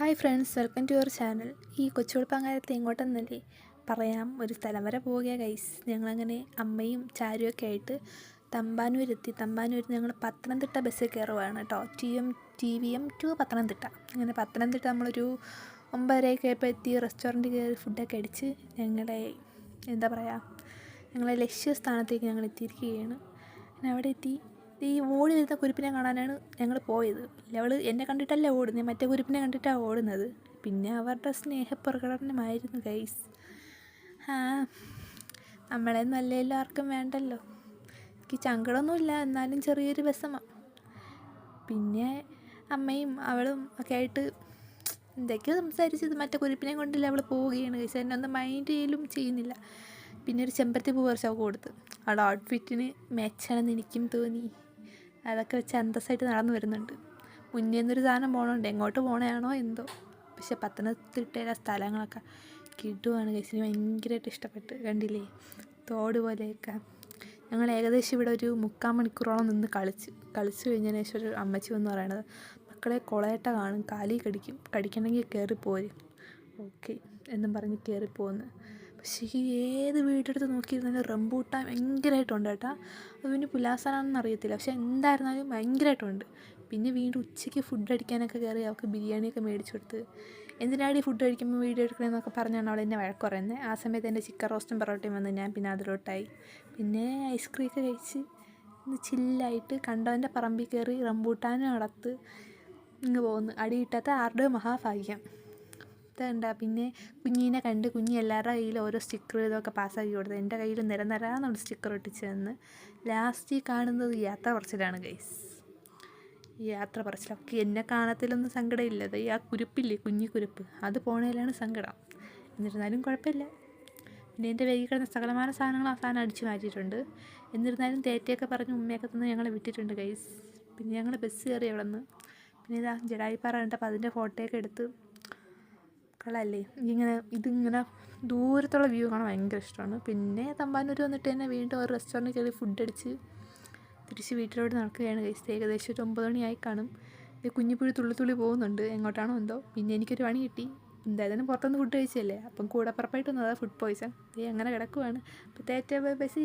Hi friends, welcome to your channel. ഈ കൊച്ചുകുളപ്പങ്ങാരത്ത് എങ്ങോട്ടെന്നല്ലേ പറയാം. ഒരു സ്ഥലം വരെ പോവുക ഗൈസ്. ഞങ്ങളങ്ങനെ അമ്മയും ചാരുവൊക്കെ ആയിട്ട് തമ്പാനൂരെത്തി. തമ്പാനൂർ ഞങ്ങൾ പത്തനംതിട്ട ബസ്സിൽ കയറുവാണ് കേട്ടോ. TVM to Pathanamthitta. അങ്ങനെ പത്തനംതിട്ട നമ്മളൊരു 9:30 ആയപ്പോൾ എത്തി. റെസ്റ്റോറൻറ്റിൽ കയറി ഫുഡൊക്കെ അടിച്ച് ഞങ്ങളെ ലക്ഷ്യസ്ഥാനത്തേക്ക് ഞങ്ങൾ എത്തിയിരിക്കുകയാണ്. പിന്നെ അവിടെ എത്തി ഈ ഓടി വരുന്ന കുരുപ്പിനെ കാണാനാണ് ഞങ്ങൾ പോയത്. അവൾ എന്നെ കണ്ടിട്ടല്ല ഓടുന്നത്, മറ്റേ കുരുപ്പിനെ കണ്ടിട്ടാണ് ഓടുന്നത്. പിന്നെ അവരുടെ സ്നേഹപ്രകടനമായിരുന്നു ഗൈസ്. നമ്മളെന്നും അല്ലെങ്കിലും ആർക്കും വേണ്ടല്ലോ. എനിക്ക് സങ്കടമൊന്നുമില്ല, എന്നാലും ചെറിയൊരു വിഷമം. പിന്നെ അമ്മയും അവളും ഒക്കെ ആയിട്ട് എന്തൊക്കെയോ സംസാരിച്ചത് മറ്റേ കുരുപ്പിനെ കൊണ്ടില്ല അവൾ പോവുകയാണ് ഗൈസ്. എന്നെ ഒന്നും മൈൻഡ് ചെയ്യലും ചെയ്യുന്നില്ല. പിന്നെ ഒരു ചെമ്പരത്തി പൂ കുറച്ച് അവൾക്ക് കൊടുത്ത്. അവളുടെ ഔട്ട്ഫിറ്റിന് മാച്ചാണെന്ന് എനിക്കും തോന്നി. അതൊക്കെ വെച്ച് അന്തസ്സായിട്ട് നടന്നു വരുന്നുണ്ട്. മുന്നേ നിന്നൊരു സാധനം പോകണുണ്ട്, എങ്ങോട്ട് പോകണയാണോ എന്തോ. പക്ഷെ പത്തനംതിട്ടയിലെ സ്ഥലങ്ങളൊക്കെ കിടുവാണ് ഗൈസിന്. ഭയങ്കരമായിട്ട് ഇഷ്ടപ്പെട്ട്. കണ്ടില്ലേ തോട് പോലെയൊക്കെ. ഞങ്ങൾ ഏകദേശം ഇവിടെ ഒരു 3/4 മണിക്കൂറോളം നിന്ന് കളിച്ച് കഴിഞ്ഞതിന് ശേഷം ഒരു അമ്മച്ചി വന്ന് പറയണത്, മക്കളെ കൊളയട്ട കാണും, കാലി കടിക്കണമെങ്കിൽ കയറിപ്പോരും ഓക്കെ എന്നും പറഞ്ഞ് കയറിപ്പോകുന്നു. പക്ഷേ ഏത് വീടെടുത്ത് നോക്കിയിരുന്നാലും റംബൂട്ടാൻ ഭയങ്കരമായിട്ടുണ്ട് കേട്ടോ. അത് പിന്നെ പുലാസാനാണെന്ന് അറിയത്തില്ല, പക്ഷെ എന്തായിരുന്നാലും ഭയങ്കരമായിട്ടുണ്ട്. പിന്നെ വീണ്ടും ഉച്ചയ്ക്ക് ഫുഡ് അടിക്കാനൊക്കെ കയറി അവൾക്ക് ബിരിയാണിയൊക്കെ മേടിച്ചു കൊടുത്ത്. എന്തിനാണ് ഈ ഫുഡ് കഴിക്കുമ്പോൾ വീഡിയോ എടുക്കണമെന്നൊക്കെ പറഞ്ഞാണ് അവൾ എന്നെ വഴക്ക് പറയുന്നത്. ആ സമയത്ത് എൻ്റെ ചിക്കൻ റോസ്റ്റും പൊറോട്ടയും വന്ന് ഞാൻ പിന്നെ അതിലോട്ടായി. പിന്നെ ഐസ്ക്രീമൊക്കെ കഴിച്ച് ചില്ലായിട്ട് കണ്ടവൻ്റെ പറമ്പിൽ കയറി റംബൂട്ടാനും അടത്ത് ഇങ്ങ് പോകുന്നു. അടി കിട്ടാത്ത ആരുടെ മഹാഭാഗ്യം. ഇതുണ്ട. പിന്നെ കുഞ്ഞിനെ കണ്ട് കുഞ്ഞി എല്ലാവരുടെ കയ്യിൽ ഓരോ സ്റ്റിക്കർ ഇതൊക്കെ പാസ്സാക്കി കൊടുത്തത്. എൻ്റെ കയ്യിൽ നിരനിരാന്നുള്ള സ്റ്റിക്കർ ഒട്ടിച്ച് തന്ന്. ലാസ്റ്റ് കാണുന്നത് യാത്ര പറച്ചിലാണ് ഗൈസ്. ഈ യാത്ര പറച്ചിലൊക്കെ എന്നെ കാണത്തിലൊന്നും സങ്കടമില്ലത്. ഈ ആ കുരുപ്പില്ലേ, കുഞ്ഞി കുരുപ്പ്, അത് പോണേലാണ് സങ്കടം. എന്നിരുന്നാലും കുഴപ്പമില്ല. പിന്നെ എൻ്റെ വൈകി കിടന്ന സകലമാന സാധനങ്ങൾ അവസാനം അടിച്ചു മാറ്റിയിട്ടുണ്ട്. എന്നിരുന്നാലും തേറ്റയൊക്കെ പറഞ്ഞ് ഉമ്മയൊക്കെ തന്ന് ഞങ്ങളെ വിട്ടിട്ടുണ്ട് ഗൈസ്. പിന്നെ ഞങ്ങൾ ബസ് കയറി അവിടെ നിന്ന്. പിന്നെ ഇതാ ജഡായിപ്പാറ കണ്ടപ്പോൾ അതിൻ്റെ ഫോട്ടോയൊക്കെ എടുത്ത്. കളല്ലേ ഇതിങ്ങനെ ദൂരത്തുള്ള വ്യൂ കാണാൻ ഭയങ്കര ഇഷ്ടമാണ്. പിന്നെ തമ്പാനൂർ വന്നിട്ട് തന്നെ വീണ്ടും ഒരു റെസ്റ്റോറൻറ്റിൽ കയറി ഫുഡ് അടിച്ച് തിരിച്ച് വീട്ടിലോട്ട് നടക്കുകയാണ് ഗൈസ്. ഏകദേശം ഒരു 9 മണിയായി കാണും. കുഞ്ഞിപ്പുഴി തുള്ളി പോകുന്നുണ്ട്, എങ്ങോട്ടാണോ എന്തോ. പിന്നെ എനിക്കൊരു പണി കിട്ടി. എന്തായാലും പുറത്തുനിന്ന് ഫുഡ് കഴിച്ചല്ലേ, അപ്പം കൂടെ പുറപ്പായിട്ട് വന്നതാണ് ഫുഡ് പോയ്സൺ. അങ്ങനെ കിടക്കുവാണ്. അപ്പോൾ ബസ്